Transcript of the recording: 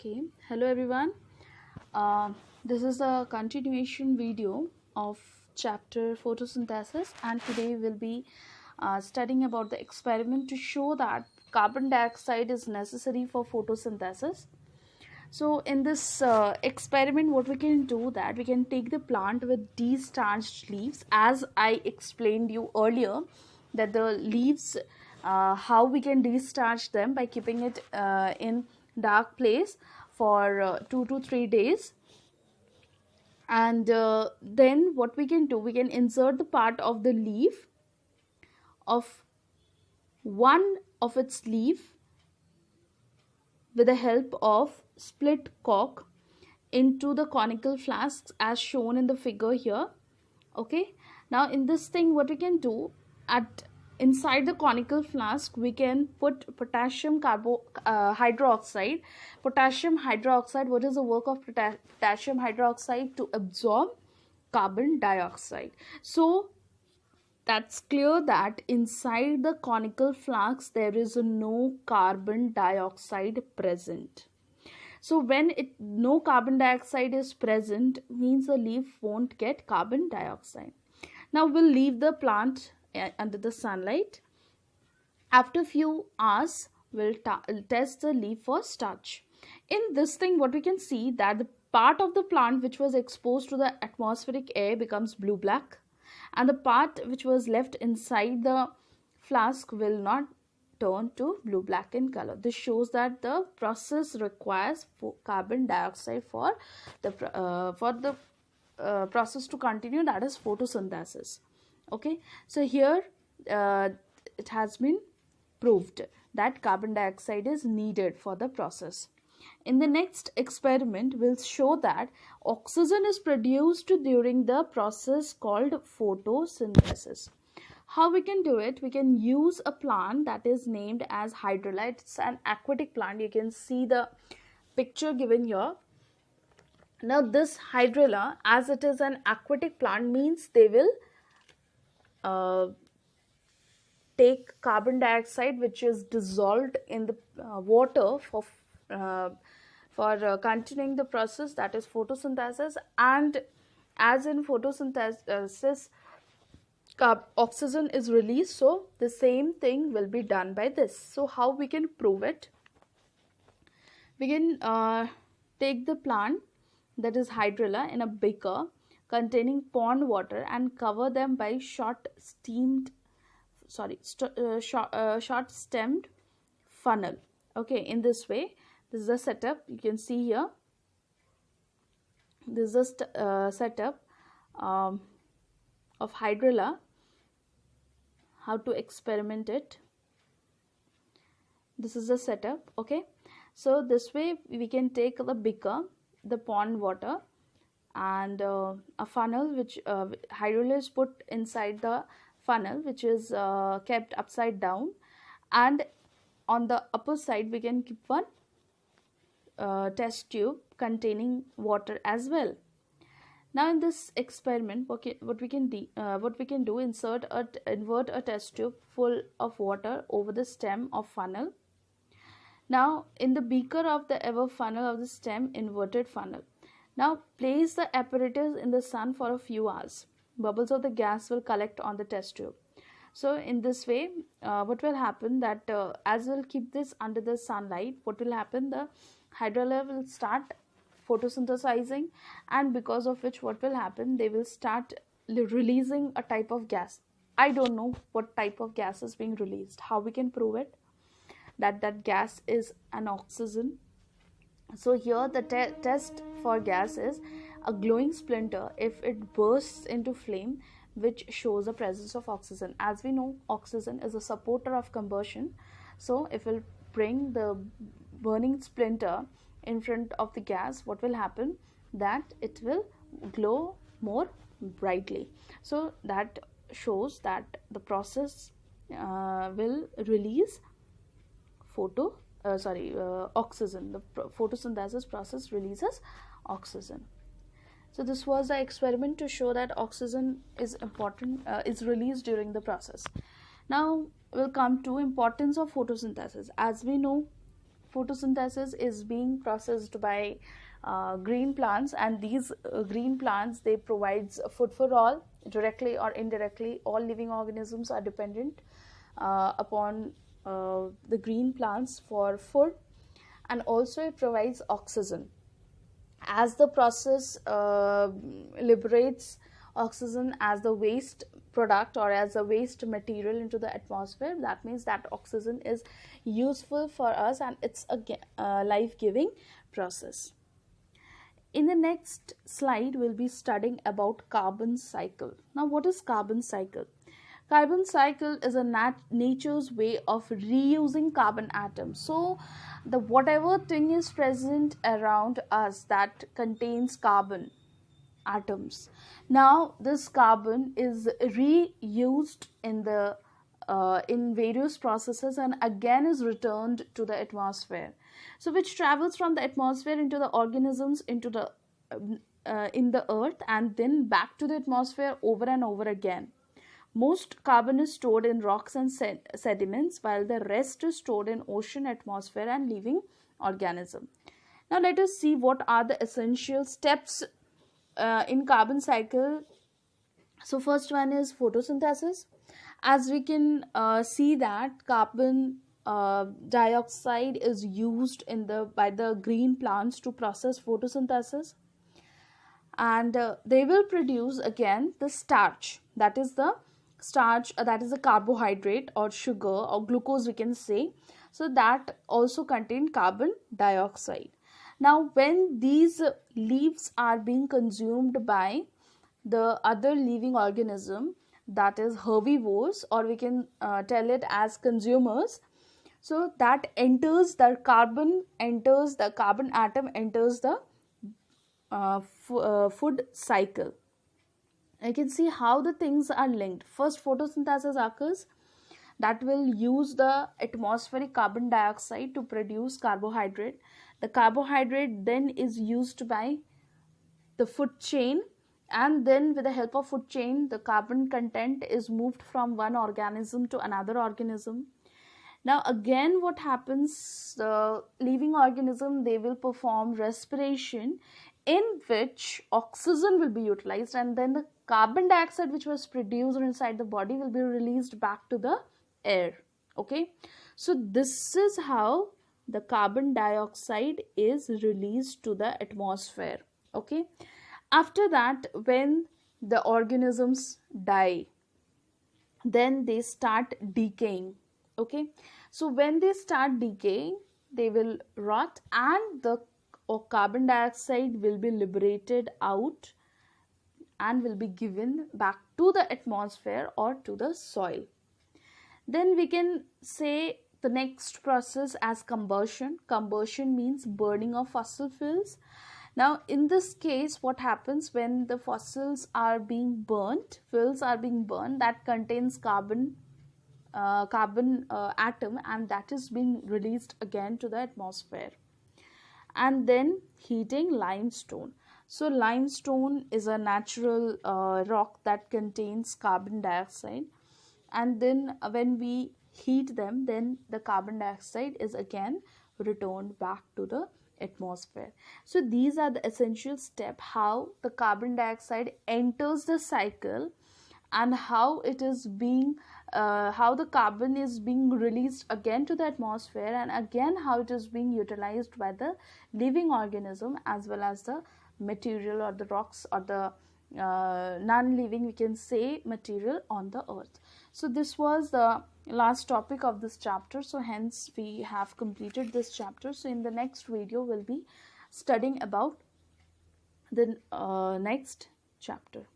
Okay, hello everyone. Uh, this is a continuation video of chapter photosynthesis, and today we'll be studying about the experiment to show that carbon dioxide is necessary for photosynthesis. So, in this experiment, what we can do that we can take the plant with destarched leaves, as I explained you earlier, that the leaves, how we can destarch them by keeping it in dark place for 2 to 3 days. And then what we can do, we can insert the part of the leaf of one of its leaf with the help of split cork into the conical flasks as shown in the figure here. Okay, now in this thing what we can do, at inside the conical flask we can put hydroxide. Potassium hydroxide, what is the work of potassium hydroxide? To absorb carbon dioxide. So that's clear that inside the conical flask there is no carbon dioxide present. So when no carbon dioxide is present, means the leaf won't get carbon dioxide. Now we'll leave the plant under the sunlight. After few hours, we'll test the leaf for starch. In this thing, what we can see, that the part of the plant which was exposed to the atmospheric air becomes blue black, and the part which was left inside the flask will not turn to blue black in color. This shows that the process requires carbon dioxide for the process to continue, that is photosynthesis. Okay, so here it has been proved that carbon dioxide is needed for the process. In the next experiment, we'll show that oxygen is produced during the process called photosynthesis. How we can do it? We can use a plant that is named as hydrilla. It's an aquatic plant. You can see the picture given here. Now this hydrilla, as it is an aquatic plant, means they will take carbon dioxide which is dissolved in the water for continuing the process, that is photosynthesis. And as in photosynthesis, oxygen is released, so the same thing will be done by this. So how we can prove it? We can take the plant, that is hydrilla, in a beaker containing pond water and cover them by short stemmed funnel. Okay, in this way, this is a setup. You can see here, this is a setup of hydrilla. How to experiment it? This is a setup. Okay, so this way we can take the beaker, the pond water, and a funnel which hydrilla is put inside the funnel, which is kept upside down, and on the upper side we can keep one test tube containing water as well. Now in this experiment, what we can do, invert a test tube full of water over the stem of funnel. Now in the beaker of the ever funnel of the stem inverted funnel. Now place the apparatus in the sun for a few hours. Bubbles of the gas will collect on the test tube. So in this way, what will happen, that as we'll keep this under the sunlight, what will happen, the hydrilla will start photosynthesizing, and because of which what will happen, they will start releasing a type of gas. I don't know what type of gas is being released. How we can prove it? That gas is an oxygen. So here the test for gas is a glowing splinter if it bursts into flame, which shows the presence of oxygen. As we know, oxygen is a supporter of combustion. So if we'll bring the burning splinter in front of the gas, what will happen, that it will glow more brightly. So that shows that the process will release oxygen. The photosynthesis process releases oxygen. So this was the experiment to show that oxygen is important, is released during the process. Now we'll come to importance of photosynthesis. As we know, photosynthesis is being processed by green plants, and these green plants, they provides food for all, directly or indirectly. All living organisms are dependent upon the green plants for food, and also it provides oxygen. As the process liberates oxygen as the waste product or as a waste material into the atmosphere, that means that oxygen is useful for us and it's a life-giving process. In the next slide, we'll be studying about carbon cycle. Now, what is carbon cycle? Carbon cycle is a nature's way of reusing carbon atoms. So the whatever thing is present around us that contains carbon atoms, now this carbon is reused in the in various processes and again is returned to the atmosphere, so which travels from the atmosphere into the organisms into the in the earth and then back to the atmosphere over and over again. Most carbon is stored in rocks and sediments, while the rest is stored in ocean, atmosphere and living organism. Now let us see what are the essential steps in carbon cycle. So first one is photosynthesis. As we can see that carbon dioxide is used by the green plants to process photosynthesis, and they will produce again the starch, that is the carbohydrate or sugar or glucose we can say, so that also contain carbon dioxide. Now when these leaves are being consumed by the other living organism, that is herbivores, or we can tell it as consumers, so that enters the carbon atom enters the food cycle. I can see how the things are linked. First, photosynthesis occurs, that will use the atmospheric carbon dioxide to produce carbohydrate. The carbohydrate then is used by the food chain, and then with the help of food chain, the carbon content is moved from one organism to another organism. Now again, what happens, the living organism, they will perform respiration, in which oxygen will be utilized, and then the carbon dioxide which was produced inside the body will be released back to the air. Okay, so this is how the carbon dioxide is released to the atmosphere. Okay, after that, when the organisms die, then they start decaying. Okay, so when they start decaying, they will rot and the carbon dioxide will be liberated out and will be given back to the atmosphere or to the soil. Then we can say the next process as combustion. Combustion means burning of fossil fuels. Now in this case, what happens when the fossils are being burnt, fuels are being burned, that contains carbon atom, and that is being released again to the atmosphere. And then heating limestone. So limestone is a natural rock that contains carbon dioxide, and then when we heat them, then the carbon dioxide is again returned back to the atmosphere. So these are the essential steps how the carbon dioxide enters the cycle and how it is being how the carbon is being released again to the atmosphere, and again how it is being utilized by the living organism as well as the material or the rocks or the non-living, we can say, material on the earth. So this was the last topic of this chapter, so hence we have completed this chapter. So in the next video we'll be studying about the next chapter.